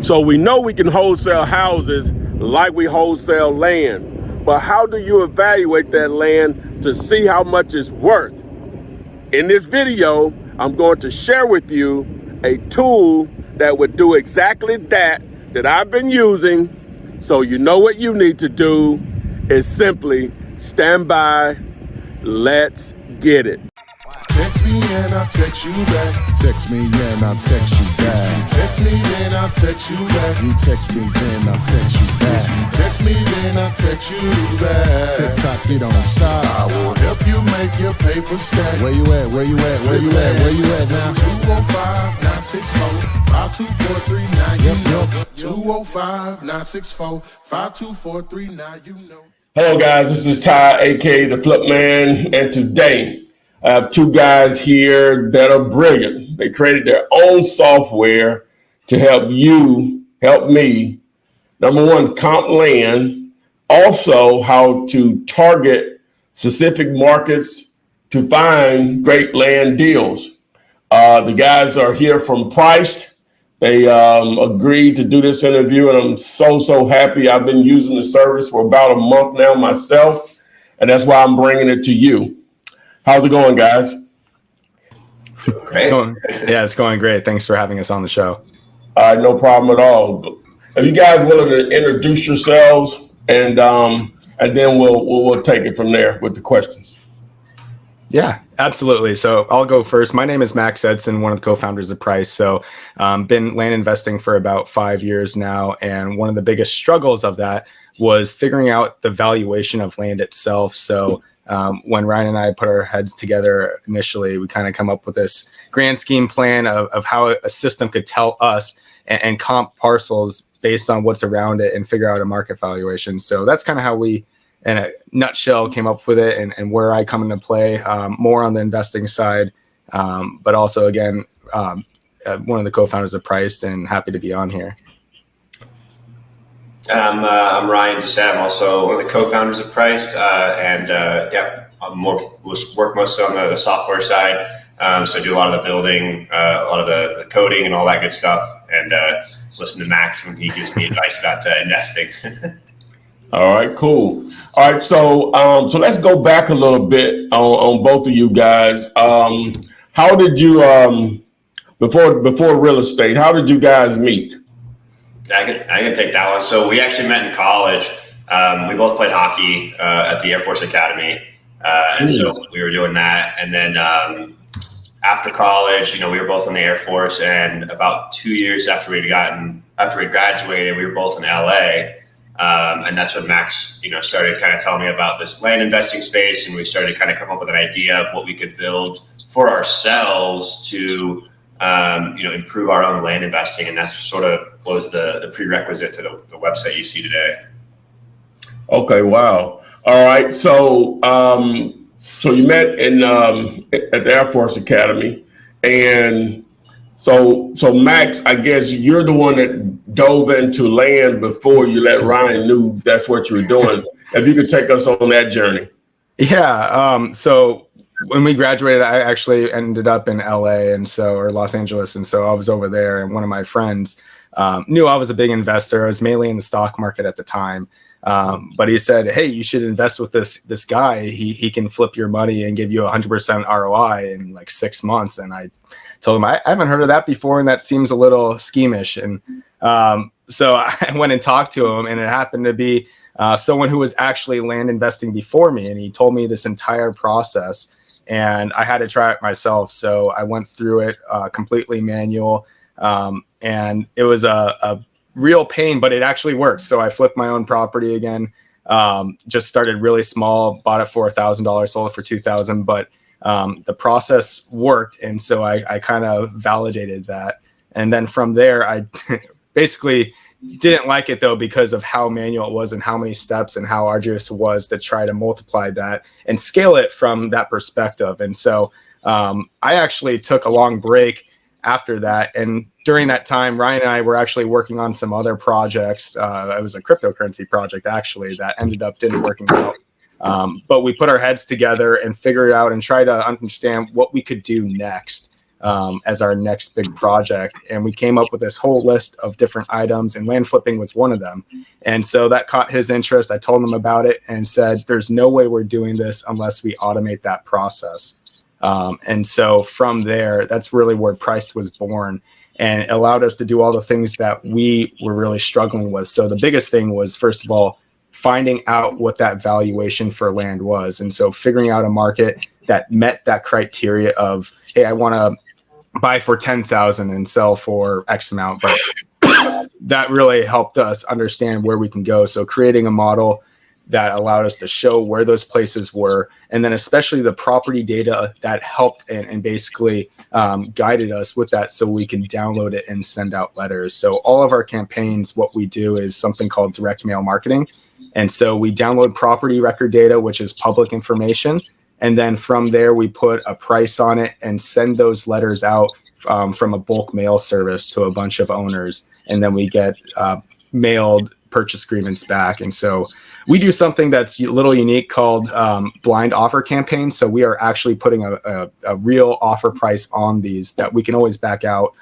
So we know we can wholesale houses like we wholesale land, but how do you evaluate that land to see how much it's worth? In this video, I'm going to share with you a tool that would do exactly that I've been using. So you know what you need to do is simply stand by. Let's get it. Text me and I'll text you back. Text me and I'll text you back. Text me then I'll text you back. You text me then I'll text you back. You text me then I'll text you back. TikTok, you don't stop. I will help you make your paper stack. Where you at? Where you at? Where you at? Where you at now? 205-964-5243. Yep. 205-964-5243. You know. Hello guys, this is Ty, aka the Flip Man, and today I have two guys here that are brilliant. They created their own software to help me, number one, comp land, also how to target specific markets to find great land deals. The guys are here from Prycd. They agreed to do this interview, and I'm so happy. I've been using the service for about a month now myself, and that's why I'm bringing it to you. How's it going, guys? Great. It's going great. Thanks for having us on the show. All right, no problem at all. Are you guys willing to introduce yourselves, and then we'll take it from there with the questions? Yeah, absolutely. So I'll go first. My name is Max Edson, one of the co-founders of Prycd. So been land investing for about 5 years now, and one of the biggest struggles of that was figuring out the valuation of land itself. So when Ryan and I put our heads together initially, we kind of come up with this grand scheme plan of how a system could tell us and comp parcels based on what's around it and figure out a market valuation. So that's kind of how we, in a nutshell, came up with it and where I come into play, more on the investing side, but also, again, one of the co-founders of Prycd, and happy to be on here. I'm Ryan Doucette. I'm also one of the co-founders of Prycd, work mostly on the software side. So I do a lot of the building, a lot of the coding, and all that good stuff. And listen to Max when he gives me advice about investing. All right, cool. All right, so let's go back a little bit on both of you guys. How did you before real estate? How did you guys meet? I can take that one. So we actually met in college. We both played hockey at the Air Force Academy, so we were doing that. And then after college, we were both in the Air Force. And about 2 years after we graduated, we were both in LA. And that's when Max, started kind of telling me about this land investing space, and we started to kind of come up with an idea of what we could build for ourselves to improve our own land investing. And that's sort of was the prerequisite to the website you see today. Okay, wow. All right. So you met at the Air Force Academy, and so Max, I guess you're the one that dove into land before you let Ryan knew that's what you were doing. If you could take us on that journey. Yeah. So when we graduated, I actually ended up in LA or Los Angeles. And so I was over there, and one of my friends knew I was a big investor. I was mainly in the stock market at the time. But he said, hey, you should invest with this guy. He can flip your money and give you 100% ROI in like 6 months. And I told him, I haven't heard of that before, and that seems a little schemish. And so I went and talked to him, and it happened to be someone who was actually land investing before me. And he told me this entire process, and I had to try it myself. So I went through it completely manual, and it was a real pain, but it actually worked. So I flipped my own property again, just started really small, bought it for $1,000, sold it for $2,000, but the process worked. And so I kind of validated that. And then from there, I basically didn't like it though, because of how manual it was and how many steps and how arduous it was to try to multiply that and scale it from that perspective. And so I actually took a long break after that. And during that time, Ryan and I were actually working on some other projects. It was a cryptocurrency project, actually, that ended up didn't working out. But we put our heads together and figured out and tried to understand what we could do next. as our next big project. And we came up with this whole list of different items, and land flipping was one of them. And so that caught his interest. I told him about it and said, there's no way we're doing this unless we automate that process. And so from there, that's really where Prycd was born, and it allowed us to do all the things that we were really struggling with. So the biggest thing was, first of all, finding out what that valuation for land was. And so figuring out a market that met that criteria of, hey, I want to buy for 10,000 and sell for X amount. But that really helped us understand where we can go. So creating a model that allowed us to show where those places were, and then especially the property data that helped and basically guided us with that, so we can download it and send out letters. So all of our campaigns, what we do is something called direct mail marketing. And so we download property record data, which is public information. And then from there, we put a price on it and send those letters out from a bulk mail service to a bunch of owners. And then we get mailed purchase agreements back. And so we do something that's a little unique called blind offer campaigns. So we are actually putting a real offer price on these that we can always back out.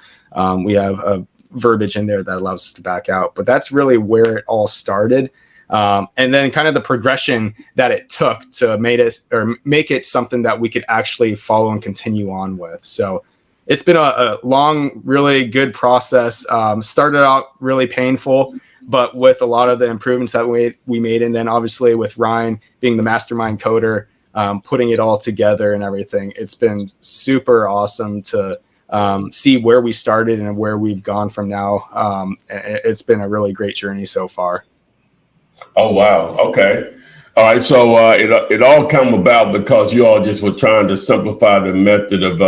We have a verbiage in there that allows us to back out. But that's really where it all started. And then kind of the progression that it took to make it something that we could actually follow and continue on with. So it's been a long, really good process. Started out really painful, but with a lot of the improvements that we made, and then obviously with Ryan being the mastermind coder, putting it all together and everything, it's been super awesome to see where we started and where we've gone from now. It's been a really great journey so far. Oh, wow. Okay. All right. So it all come about because you all just were trying to simplify the method of,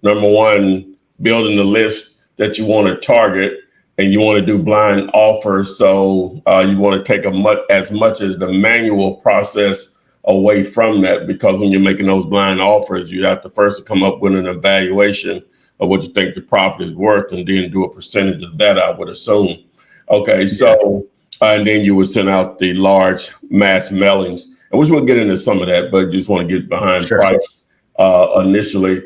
number one, building the list that you want to target, and you want to do blind offers. So you want to take as much as the manual process away from that, because when you're making those blind offers, you have to first come up with an evaluation of what you think the property is worth, and then do a percentage of that, I would assume. Okay. So and then you would send out the large mass mailings, and we will get into some of that, but just want to get behind Price initially.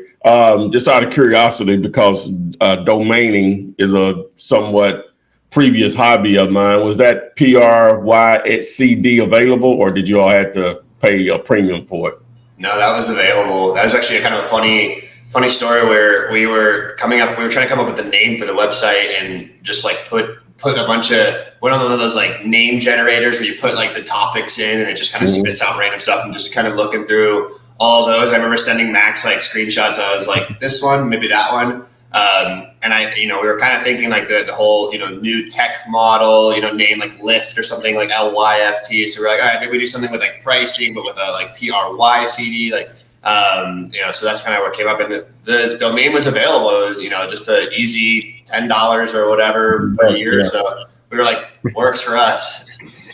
Just out of curiosity, because domaining is a somewhat previous hobby of mine, was that Prycd available, or did you all have to pay a premium for it? No, that was available. That was actually a kind of a funny story where we were trying to come up with the name for the website, and just like put a bunch of one of those like name generators where you put like the topics in, and it just kind of spits out random stuff, and just kind of looking through all those. I remember sending Max like screenshots. I was like, this one, maybe that one. And we were kind of thinking like the whole, new tech model, name like Lyft or something like LYFT. So we're like, all right, maybe we do something with like pricing, but with a like Prycd, like, so that's kind of what came up, and the domain was available. It was, just an easy $10 or whatever per year. Yeah. So we were like, works for us.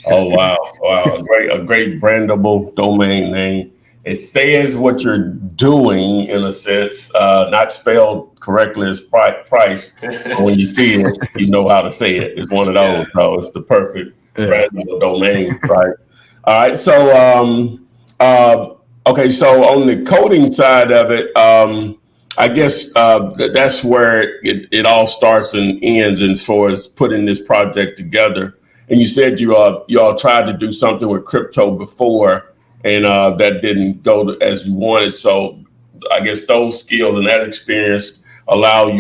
Oh, wow. A great brandable domain name. It says what you're doing in a sense, not spelled correctly as price. But when you see it, you know how to say it. It's one of those. Yeah. So it's the perfect brandable domain, right? All right. So, okay. So on the coding side of it, I guess that's where it all starts and ends, as far as putting this project together. And you said you all tried to do something with crypto before, and that didn't go as you wanted. So I guess those skills and that experience allowed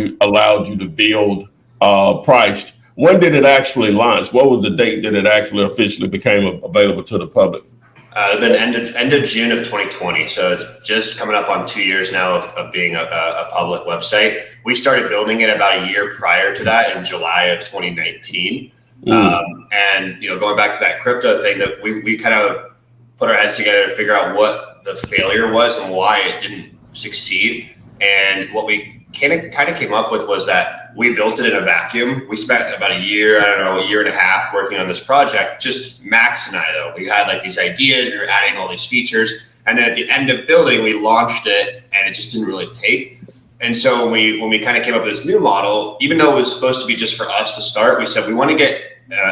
you to build Prycd. When did it actually launch? What was the date that it actually officially became available to the public? It's been end of June of 2020. So it's just coming up on 2 years now of being a public website. We started building it about a year prior to that, in July of 2019. And going back to that crypto thing, that we kind of put our heads together to figure out what the failure was and why it didn't succeed. And what we kind of came up with was that we built it in a vacuum. We spent about a year and a half working on this project. Just Max and I, though. We had like these ideas, we were adding all these features. And then at the end of building, we launched it, and it just didn't really take. And so when we kind of came up with this new model, even though it was supposed to be just for us to start, we said we want to get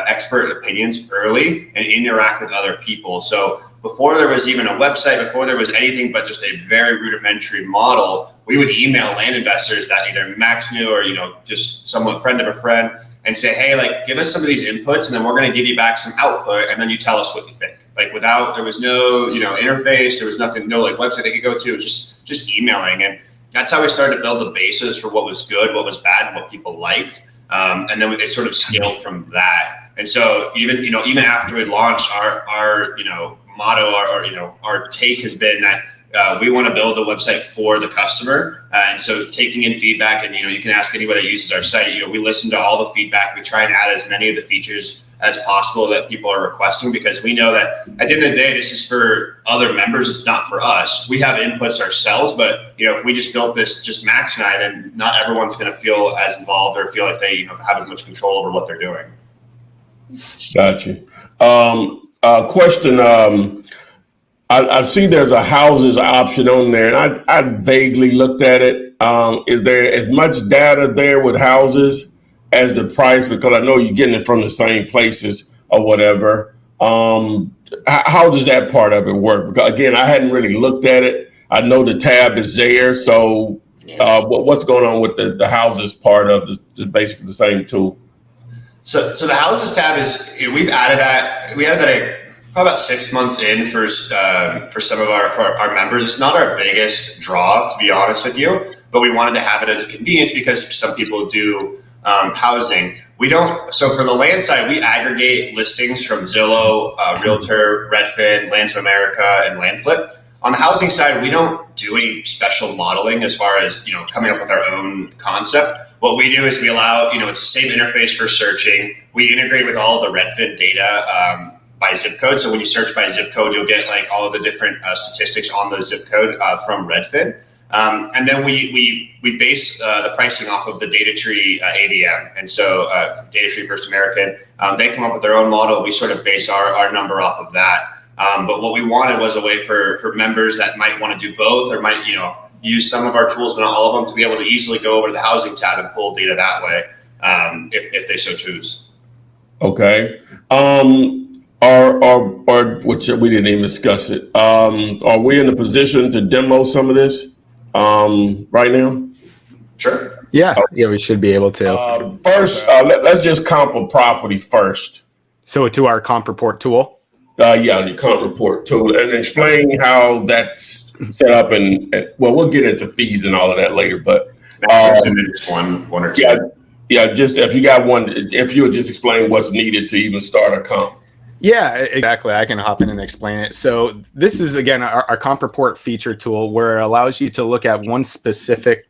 expert opinions early and interact with other people. So before there was even a website, before there was anything but just a very rudimentary model, we would email land investors that either Max knew or, just someone, friend of a friend, and say, hey, like, give us some of these inputs, and then we're going to give you back some output, and then you tell us what you think. Like, there was no, interface, there was nothing, no like website they could go to, just emailing. And that's how we started to build the basis for what was good, what was bad, and what people liked. And then it sort of scaled from that. And so even after we launched, our motto, our take has been that we want to build a website for the customer. And so taking in feedback, and, you can ask anybody that uses our site, we listen to all the feedback. We try and add as many of the features as possible that people are requesting, because we know that at the end of the day, this is for other members. It's not for us. We have inputs ourselves, but if we just built this, just Max and I, then not everyone's going to feel as involved or feel like they have as much control over what they're doing. Gotcha. Question. I see there's a houses option on there, and I vaguely looked at it. Is there as much data there with houses as the price? Because I know you're getting it from the same places or whatever. How does that part of it work? Because again, I hadn't really looked at it. I know the tab is there. So what's going on with the houses part of this? Just basically the same tool. So the houses tab is, we've added that. We added that probably about 6 months in for some of our members. It's not our biggest draw, to be honest with you, but we wanted to have it as a convenience because some people do housing. We don't. So for the land side, we aggregate listings from Zillow, Realtor, Redfin, Lands of America, and Landflip. On the housing side, we don't do any special modeling as far as coming up with our own concept. What we do is we allow it's the same interface for searching. We integrate with all the Redfin data by zip code. So when you search by zip code, you'll get like all of the different statistics on the zip code from Redfin. And then we base the pricing off of the data tree AVM. And so data tree First American, they come up with their own model. We sort of base our number off of that. But what we wanted was a way for members that might want to do both or might, use some of our tools, but not all of them, to be able to easily go over to the housing tab and pull data that way, if they so choose. Okay. Which we didn't even discuss it. Are we in a position to demo some of this right now? Sure. Yeah, we should be able to. First, let's just comp a property first. So to our comp report tool. The comp report tool, and explain how that's set up. And we'll get into fees and all of that later. But just one or two. Just if you got one, if you would just explain what's needed to even start a comp. Yeah, exactly. I can hop in and explain it. So this is, again, our comp report feature tool, where it allows you to look at one specific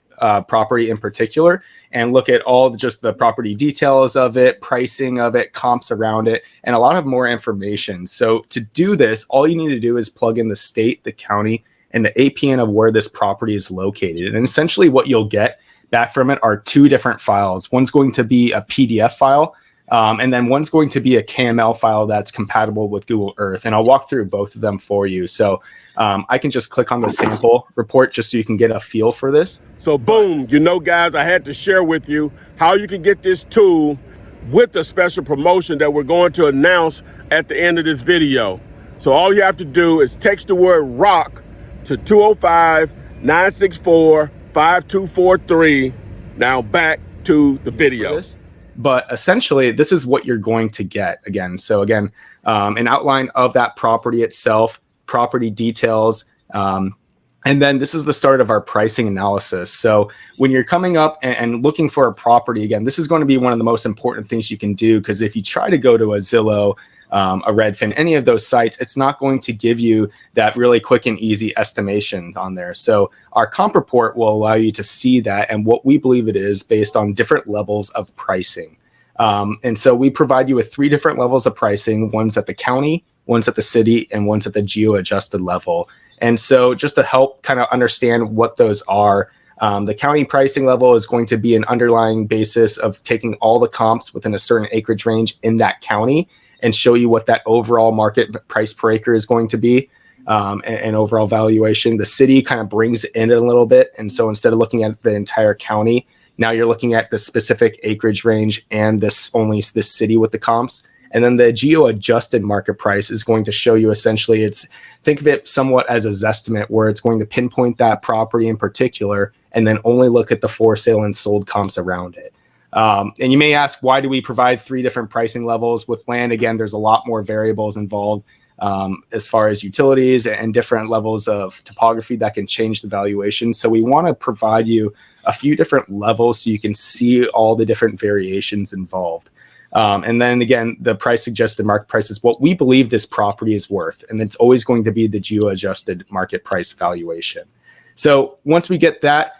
property in particular and look at all just the property details of it, pricing of it, comps around it, and a lot of more information. So to do this, all you need to do is plug in the state, the county, and the APN of where this property is located. And essentially what you'll get back from it are two different files. One's going to be a PDF file, and then one's going to be a KML file that's compatible with Google Earth. And I'll walk through both of them for you. So I can just click on the sample report just so you can get a feel for this. So boom, guys, I had to share with you how you can get this tool with a special promotion that we're going to announce at the end of this video. So all you have to do is text the word ROCK to 205-964-5243. Now back to the video. But essentially, this is what you're going to get again. So again, an outline of that property itself, property details, and then this is the start of our pricing analysis. So when you're coming up and looking for a property, again, this is going to be one of the most important things you can do, because if you try to go to a Zillow, a Redfin, any of those sites, it's not going to give you that really quick and easy estimation on there. So our comp report will allow you to see that and what we believe it is based on different levels of pricing. And so we provide you with 3 different levels of pricing. One's at the county, one's at the city, and one's at the geo-adjusted level. And so just to help kind of understand what those are, the county pricing level is going to be an underlying basis of taking all the comps within a certain acreage range in that county and show you what that overall market price per acre is going to be, and overall valuation. The city kind of brings it in a little bit. And so instead of looking at the entire county, now you're looking at the specific acreage range and this city with the comps. And then the geo-adjusted market price is going to show you essentially, think of it somewhat as a Zestimate, where it's going to pinpoint that property in particular and then only look at the for sale and sold comps around it. And you may ask, why do we provide 3 different pricing levels? With land, again, there's a lot more variables involved as far as utilities and different levels of topography that can change the valuation. So we want to provide you a few different levels so you can see all the different variations involved. And then again, the price suggested market price is what we believe this property is worth. And it's always going to be the geo-adjusted market price valuation. So once we get that,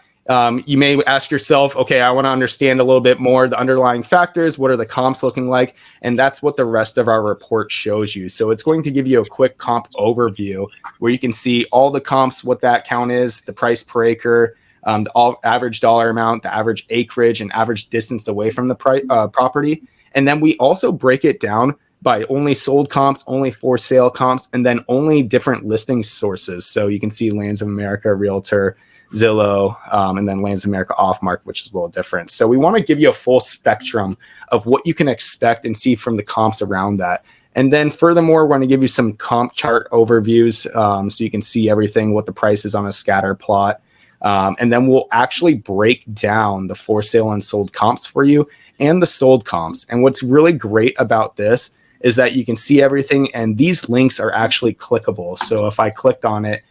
you may ask yourself, okay, I want to understand a little bit more the underlying factors. What are the comps looking like? And that's what the rest of our report shows you. So it's going to give you a quick comp overview where you can see all the comps, what that count is, the price per acre, the average dollar amount, the average acreage, and average distance away from the property. And then we also break it down by only sold comps, only for sale comps, and then only different listing sources. So you can see Lands of America, Realtor, Zillow, and then Lands of America off market, which is a little different. So we want to give you a full spectrum of what you can expect and see from the comps around that. And then furthermore, we're going to give you some comp chart overviews so you can see everything, what the price is on a scatter plot. And then we'll actually break down the for sale and sold comps for you and the sold comps. And what's really great about this is that you can see everything, and these links are actually clickable. So if I clicked on it,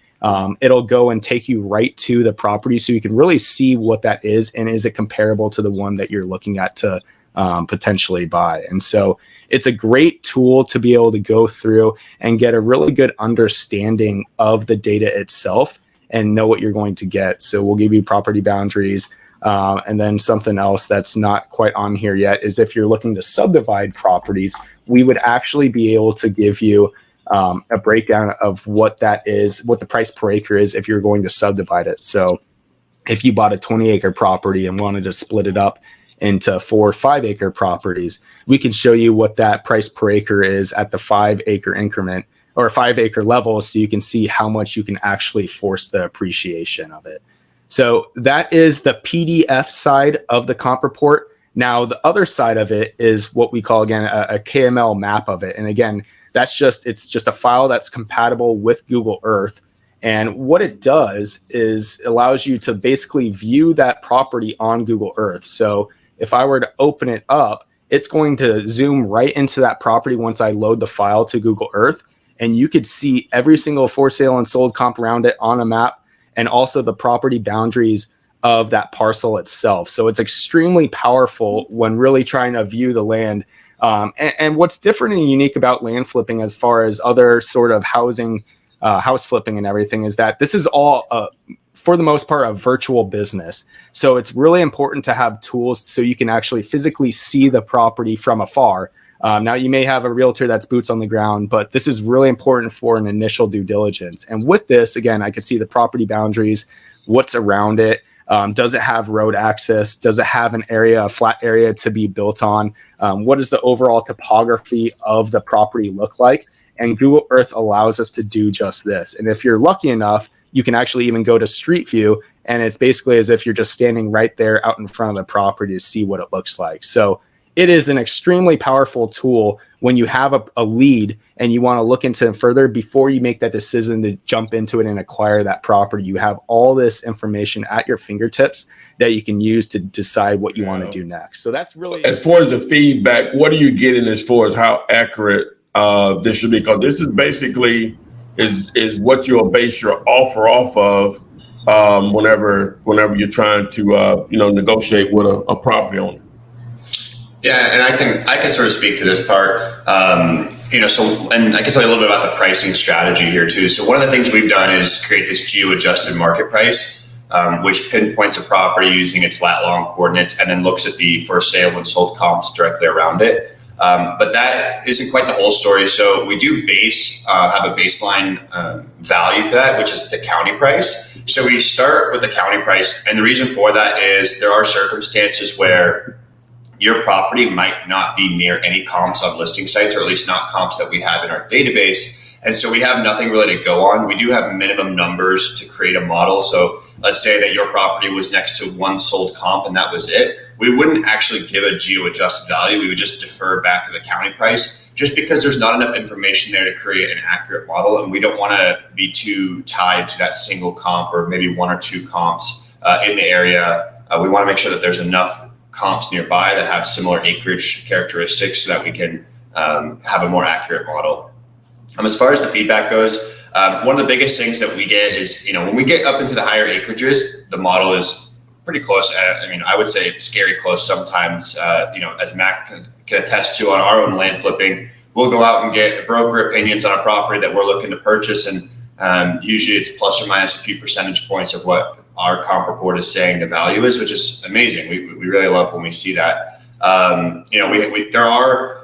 it'll go and take you right to the property so you can really see what that is and is it comparable to the one that you're looking at to potentially buy. And so it's a great tool to be able to go through and get a really good understanding of the data itself and know what you're going to get. So we'll give you property boundaries. And then something else that's not quite on here yet is if you're looking to subdivide properties, we would actually be able to give you a breakdown of what that is, what the price per acre is if you're going to subdivide it. So if you bought a 20-acre property and wanted to split it up into 4 5-acre properties, we can show you what that price per acre is at the 5-acre increment or 5-acre level, so you can see how much you can actually force the appreciation of it. So that is the PDF side of the comp report. Now, the other side of it is what we call, again, a KML map of it. And again, it's just a file that's compatible with Google Earth. And what it does is allows you to basically view that property on Google Earth. So if I were to open it up, it's going to zoom right into that property once I load the file to Google Earth. And you could see every single for sale and sold comp around it on a map, and also the property boundaries of that parcel itself. So it's extremely powerful when really trying to view the land. And what's different and unique about land flipping as far as other sort of house flipping and everything is that this is all, for the most part, a virtual business. So it's really important to have tools so you can actually physically see the property from afar. Now, you may have a realtor that's boots on the ground, but this is really important for an initial due diligence. And with this, again, I could see the property boundaries, what's around it. Does it have road access? Does it have a flat area to be built on? What does the overall topography of the property look like? And Google Earth allows us to do just this. And if you're lucky enough, you can actually even go to Street View, and it's basically as if you're just standing right there out in front of the property to see what it looks like. So it is an extremely powerful tool when you have a lead and you want to look into it further before you make that decision to jump into it and acquire that property. You have all this information at your fingertips that you can use to decide what you want to do next. So that's really, as far as the feedback, what are you getting as far as how accurate this should be? Because this is basically is what you'll base your offer off of whenever you're trying to negotiate with a property owner. Yeah, and I can sort of speak to this part. So, and I can tell you a little bit about the pricing strategy here too. So one of the things we've done is create this geo-adjusted market price, which pinpoints a property using its lat-long coordinates and then looks at the for sale and sold comps directly around it. But that isn't quite the whole story. So we do have a baseline value for that, which is the county price. So we start with the county price, and the reason for that is there are circumstances where your property might not be near any comps on listing sites, or at least not comps that we have in our database. And so we have nothing really to go on. We do have minimum numbers to create a model. So let's say that your property was next to one sold comp and that was it. We wouldn't actually give a geo-adjusted value. We would just defer back to the county price, just because there's not enough information there to create an accurate model. And we don't want to be too tied to that single comp or maybe one or two comps in the area. We want to make sure that there's enough comps nearby that have similar acreage characteristics so that we can have a more accurate model. As far as the feedback goes, one of the biggest things that we get is, when we get up into the higher acreages, the model is pretty close. I would say scary close sometimes. As Mac can attest to on our own land flipping, we'll go out and get broker opinions on a property that we're looking to purchase, and usually it's plus or minus a few percentage points of what our comp report is saying the value is, which is amazing. We really love when we see that.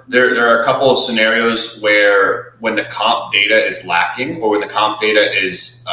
There are a couple of scenarios where when the comp data is lacking, or when the comp data is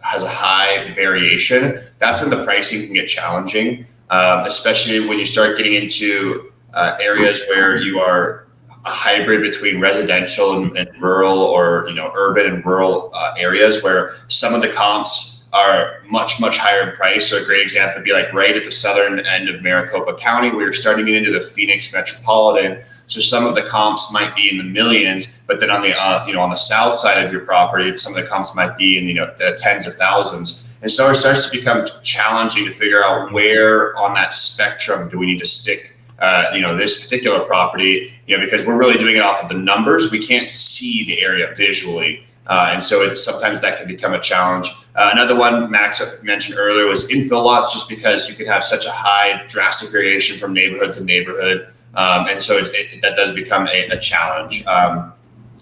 has a high variation, that's when the pricing can get challenging, especially when you start getting into areas where you are a hybrid between residential and rural, or urban and rural areas, where some of the comps are much higher in price. So a great example would be like right at the southern end of Maricopa County, where you're starting to get into the Phoenix metropolitan. So some of the comps might be in the millions, but then on the on the south side of your property, some of the comps might be in the tens of thousands. And so it starts to become challenging to figure out where on that spectrum do we need to stick this particular property, because we're really doing it off of the numbers. We can't see the area visually. And so sometimes that can become a challenge. Another one Max mentioned earlier was infill lots, just because you can have such a high drastic variation from neighborhood to neighborhood. And so that does become a challenge.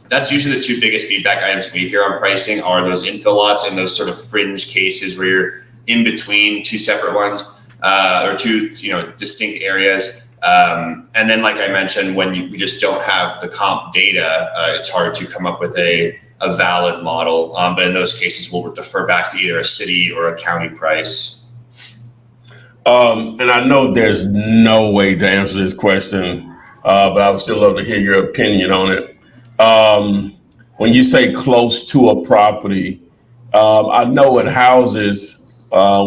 That's usually the two biggest feedback items we hear on pricing are those infill lots and those sort of fringe cases where you're in between two separate ones, or two distinct areas. And then, like I mentioned, when we just don't have the comp data, it's hard to come up with a valid model. But in those cases, we'll defer back to either a city or a county price. And I know there's no way to answer this question, but I would still love to hear your opinion on it. When you say close to a property, I know with houses,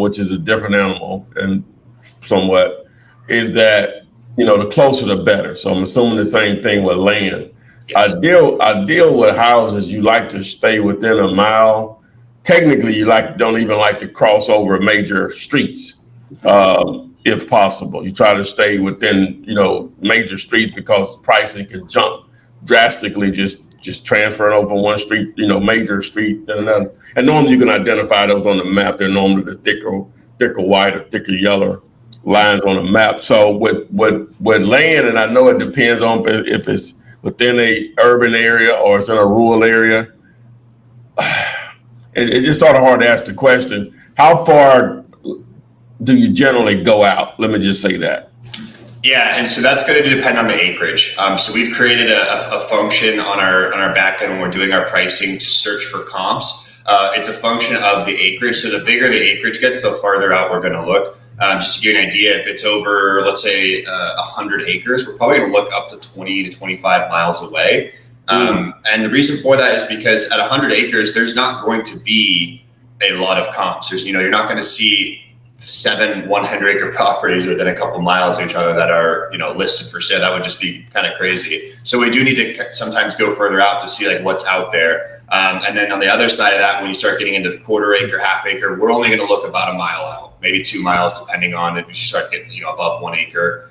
which is a different animal and somewhat, is that the closer the better. So I'm assuming the same thing with land. Yes. I deal with houses. You like to stay within a mile. Technically, you don't even like to cross over major streets, if possible. You try to stay within major streets because pricing can jump drastically. Just transferring over one street, major street and another. And normally you can identify those on the map. They're normally the thicker white or thicker yellow lines on the map. So with land, and I know it depends on if it's within a urban area or it's in a rural area, it's just sort of hard to ask the question. How far do you generally go out? Let me just say that. Yeah, and so that's going to depend on the acreage. So we've created a function on our back end when we're doing our pricing to search for comps. It's a function of the acreage. So the bigger the acreage gets, the farther out we're going to look. Just to give you an idea, if it's over, let's say, 100 acres, we're probably going to look up to 20 to 25 miles away. And the reason for that is because at 100 acres, there's not going to be a lot of comps. You're not going to see 7 100-acre properties within a couple miles of each other that are listed for sale. That would just be kind of crazy. So we do need to sometimes go further out to see what's out there. And then on the other side of that, when you start getting into the quarter-acre, half-acre, we're only going to look about a mile out, maybe 2 miles, depending on if you start getting above 1 acre.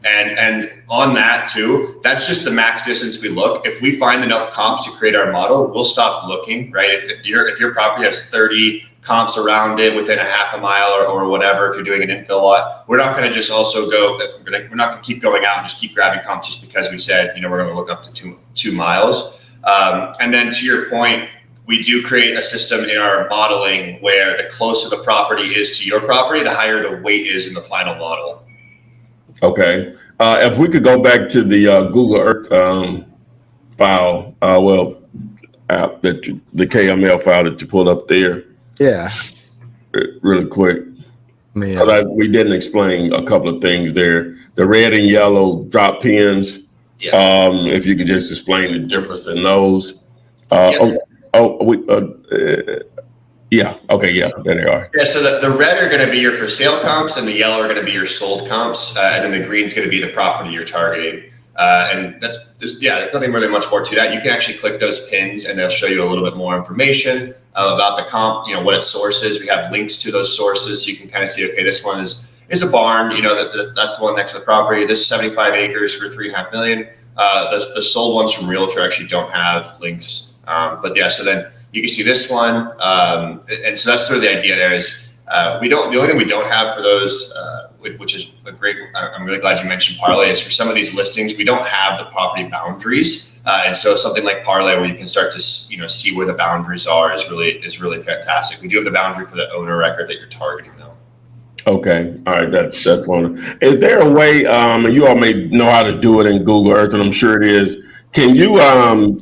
And on that too, that's just the max distance we look. If we find enough comps to create our model, we'll stop looking, right? If your property has 30 comps around it within a half a mile or whatever, if you're doing an infill lot, we're not going to just also we're not going to keep going out and just keep grabbing comps just because we said, we're going to look up to 2 miles. And then to your point, we do create a system in our modeling where the closer the property is to your property, the higher the weight is in the final model. Okay. If we could go back to the Google Earth file, the KML file that you pulled up there. Yeah. Really quick. Yeah. We didn't explain a couple of things there. The red and yellow drop pins. Yeah. If you could just explain the difference in those. Yeah. Okay. Yeah. There they are. Yeah. So the red are going to be your for sale comps, and the yellow are going to be your sold comps, and then the green is going to be the property you're targeting. And there's nothing really much more to that. You can actually click those pins and they'll show you a little bit more information about the comp, what its source is. We have links to those sources. So you can kind of see, okay, this one is a barn, that's the one next to the property. This 75 acres for 3.5 million. The sold ones from Realtor actually don't have links. So then you can see this one. And so that's sort of the idea there is the only thing we don't have for those, which is I'm really glad you mentioned Parlay, is for some of these listings, we don't have the property boundaries. And so something like Parlay where you can start to, see where the boundaries are is really fantastic. We do have the boundary for the owner record that you're targeting though. Okay. All right. That's one. Is there a way, and you all may know how to do it in Google Earth, and I'm sure it is. Can you,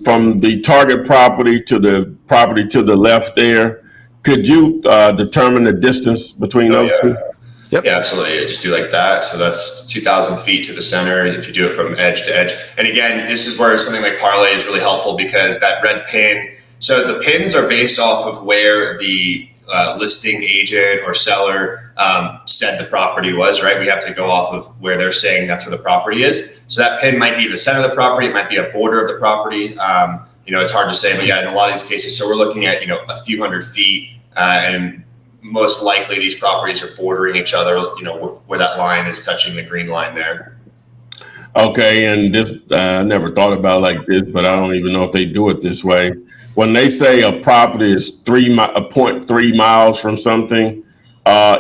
from the target property to the property to the left there, could you determine the distance between those two? Yep. Yeah, absolutely. Just do like that. So that's 2,000 feet to the center if you do it from edge to edge. And again, this is where something like Parlay is really helpful because that red pin. So the pins are based off of where the listing agent or seller said the property was, right? We have to go off of where they're saying that's where the property is. So that pin might be the center of the property. It might be a border of the property. It's hard to say, but yeah, in a lot of these cases. So we're looking at, a few hundred feet and most likely these properties are bordering each other, where that line is touching the green line there. Okay. And this, I never thought about it like this, but I don't even know if they do it this way. When they say a property is 0.3 miles from something,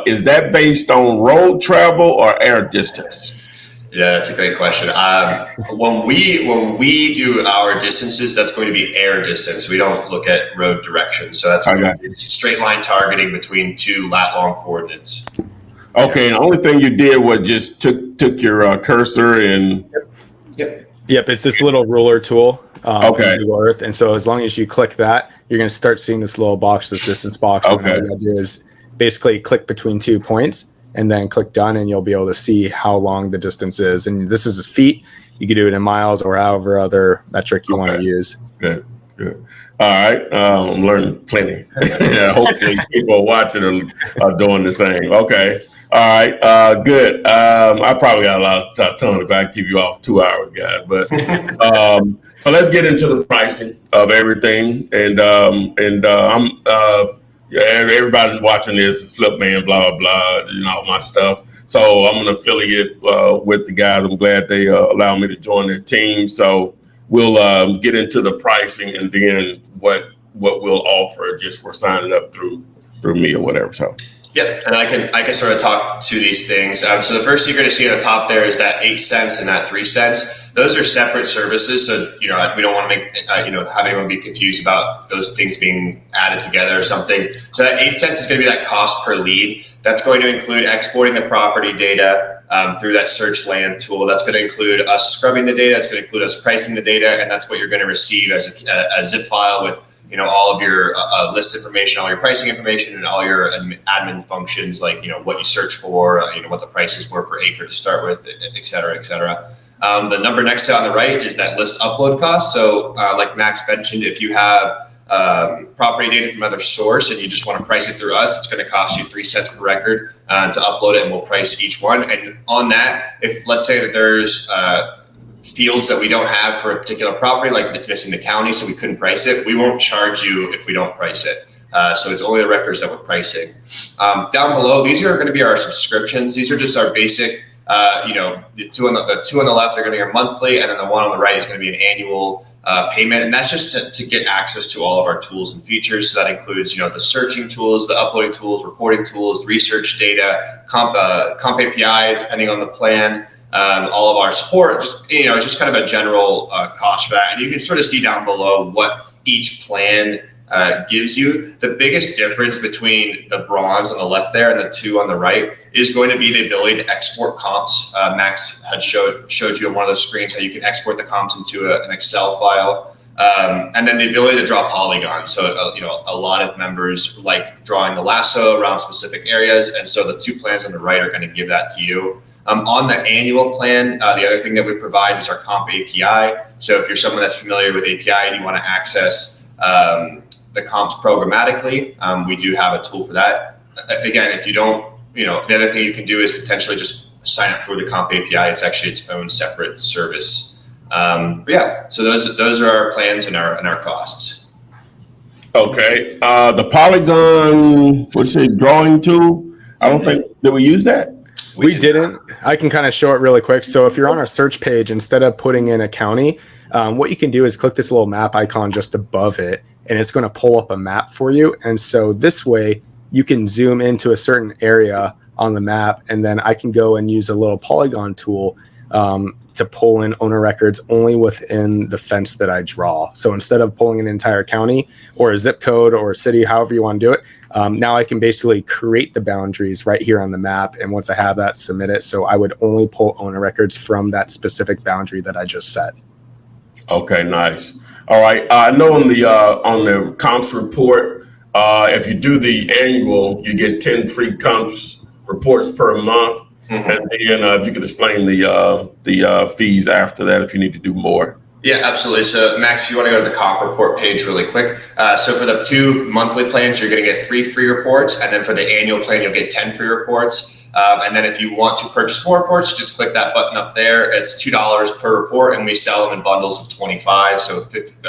is that based on road travel or air distance? Yeah, that's a great question. When we do our distances, that's going to be air distance. We don't look at road direction. So that's straight line targeting between two lat long coordinates. Okay, and the only thing you did was just took your cursor and. Yep. It's this little ruler tool. Okay. In Google Earth, and so as long as you click that, you're going to start seeing this little box, this distance box. Okay. And all you do is basically click between 2 points and then click done, and you'll be able to see how long the distance is. And this is feet. You can do it in miles or however other metric you want to use. Good. All right. I'm learning plenty. Yeah, hopefully people watching are doing the same. Okay. All right. Good. I probably got a ton if I keep you off 2 hours, guys. But so let's get into the pricing of everything. And everybody watching this is Flip Man, blah, blah, blah, my stuff. So I'm an affiliate with the guys. I'm glad they allow me to join their team. So we'll get into the pricing and then what we'll offer just for signing up through me or whatever. So. Yep, and I can sort of talk to these things. So the first you're going to see on the top there is that 8 cents and that 3 cents. Those are separate services, so we don't want to make have anyone be confused about those things being added together or something. So that 8 cents is going to be that cost per lead. That's going to include exporting the property data through that search land tool. That's going to include us scrubbing the data. That's going to include us pricing the data, and that's what you're going to receive as a zip file with all of your list information, all your pricing information, and all your admin functions, like what you search for, what the prices were per acre to start with, et cetera, et cetera. The number next to it on the right is that list upload cost. So like Max mentioned, if you have property data from another source and you just want to price it through us, it's going to cost you 3 cents per record to upload it, and we'll price each one. And on that, if let's say that there's fields that we don't have for a particular property, like it's missing the county, so we couldn't price it, we won't charge you if we don't price it. So it's only the records that we're pricing. Down below, these are going to be our subscriptions. These are just our basic, the two on the left are going to be our monthly, and then the one on the right is going to be an annual payment. And that's just to get access to all of our tools and features. So that includes, the searching tools, the uploading tools, reporting tools, research data, comp API, depending on the plan. All of our support, it's just kind of a general cost for that. And you can sort of see down below what each plan gives you. The biggest difference between the bronze on the left there and the two on the right is going to be the ability to export comps. Max had showed you on one of those screens how you can export the comps into an Excel file. And then the ability to draw polygons. So, a lot of members like drawing the lasso around specific areas. And so the two plans on the right are going to give that to you. On the annual plan, the other thing that we provide is our comp API. So if you're someone that's familiar with API and you want to access the comps programmatically, we do have a tool for that. Again, if you don't, the other thing you can do is potentially just sign up for the comp API. It's actually its own separate service. Yeah, so those are our plans and our costs. Okay. The Polygon, what's it, drawing tool? I don't think, did we use that? We didn't. I can kind of show it really quick. So if you're on our search page, instead of putting in a county, what you can do is click this little map icon just above it, and it's going to pull up a map for you. And so this way you can zoom into a certain area on the map, and then I can go and use a little polygon tool to pull in owner records only within the fence that I draw. So instead of pulling an entire county or a zip code or a city, however you want to do it, now I can basically create the boundaries right here on the map. And once I have that, submit it. So I would only pull owner records from that specific boundary that I just set. Okay, nice. All right. I know on the comps report, if you do the annual, you get 10 free comps reports per month. Mm-hmm. And then if you could explain the fees after that, if you need to do more. Yeah, absolutely. So Max, if you want to go to the comp report page really quick. So for the 2 monthly plans, you're going to get 3 free reports. And then for the annual plan, you'll get 10 free reports. And then if you want to purchase more reports, just click that button up there. It's $2 per report, and we sell them in bundles of 25. So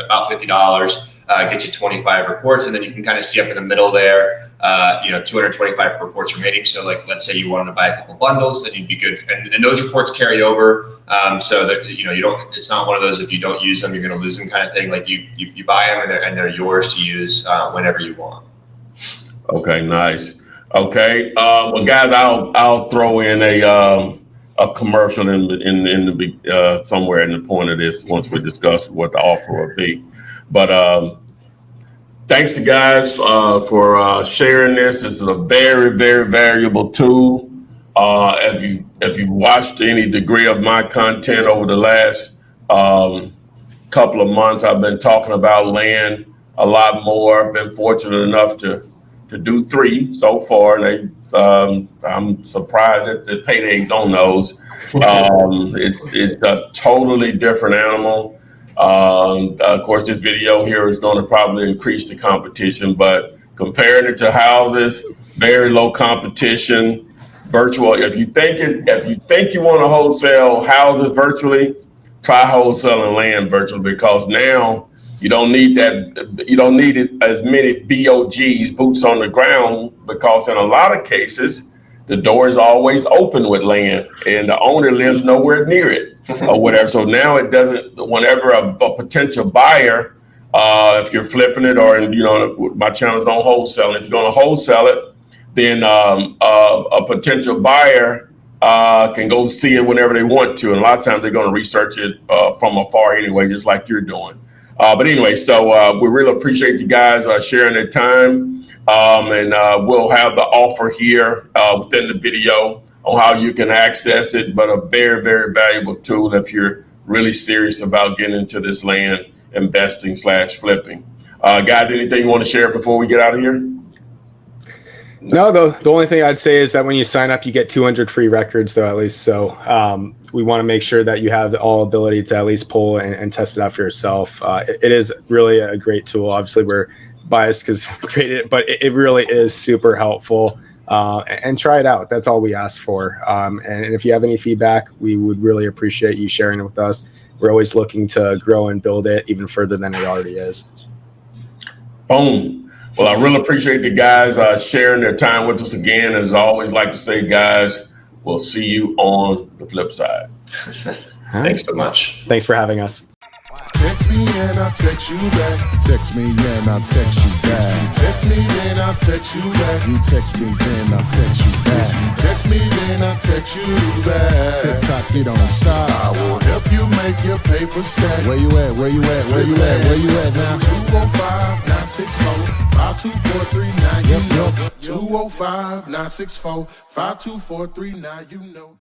about $50 gets you 25 reports. And then you can kind of see up in the middle there, 225 reports remaining. So like, let's say you wanted to buy a couple bundles, then you'd be good. And those reports carry over. So that, you don't, it's not one of those, if you don't use them, you're going to lose them kind of thing. Like you buy them and they're yours to use whenever you want. Okay, nice. Okay. Well, guys, I'll throw in a commercial in the somewhere in the point of this once we discuss what the offer will be. But thanks to guys for sharing this. This is a very, very valuable tool. If you watched any degree of my content over the last couple of months, I've been talking about land a lot more. I've been fortunate enough to do 3 so far. I'm surprised at the paydays on those. It's a totally different animal. Of course, this video here is going to probably increase the competition, but comparing it to houses, very low competition, virtual. If you think you want to wholesale houses virtually, try wholesaling land virtually, because now you don't need that. You don't need it as many BOGs, boots on the ground, because in a lot of cases, the door is always open with land and the owner lives nowhere near it or whatever. So now it doesn't, whenever a potential buyer, if you're flipping it or, my channel's on wholesaling, if you're going to wholesale it, then a potential buyer can go see it whenever they want to. And a lot of times they're going to research it from afar anyway, just like you're doing. But anyway, so we really appreciate you guys sharing their time. And we'll have the offer here within the video on how you can access it, but a very, very valuable tool if you're really serious about getting into this land investing / flipping. Guys, anything you want to share before we get out of here? No, the only thing I'd say is that when you sign up, you get 200 free records, though, at least. So we want to make sure that you have all ability to at least pull and test it out for yourself. It is really a great tool. Obviously, we're biased because we created it, but it really is super helpful. And try it out. That's all we ask for. And if you have any feedback, we would really appreciate you sharing it with us. We're always looking to grow and build it even further than it already is. Boom. Well, I really appreciate the guys sharing their time with us again. As I always like to say, guys, we'll see you on the flip side. Thanks so much. Thanks for having us. Text me and I'll text you back. Text me and I'll text you back. You text me then I'll text you back. You text me then I'll text you back. You text me then I'll text you back. TikTok, you don't stop. I will help you make your paper stack. Where you at? Where you at? Where you at? Where you at now? 205-964-5243. Now you know. 205-964-5243. Now you know.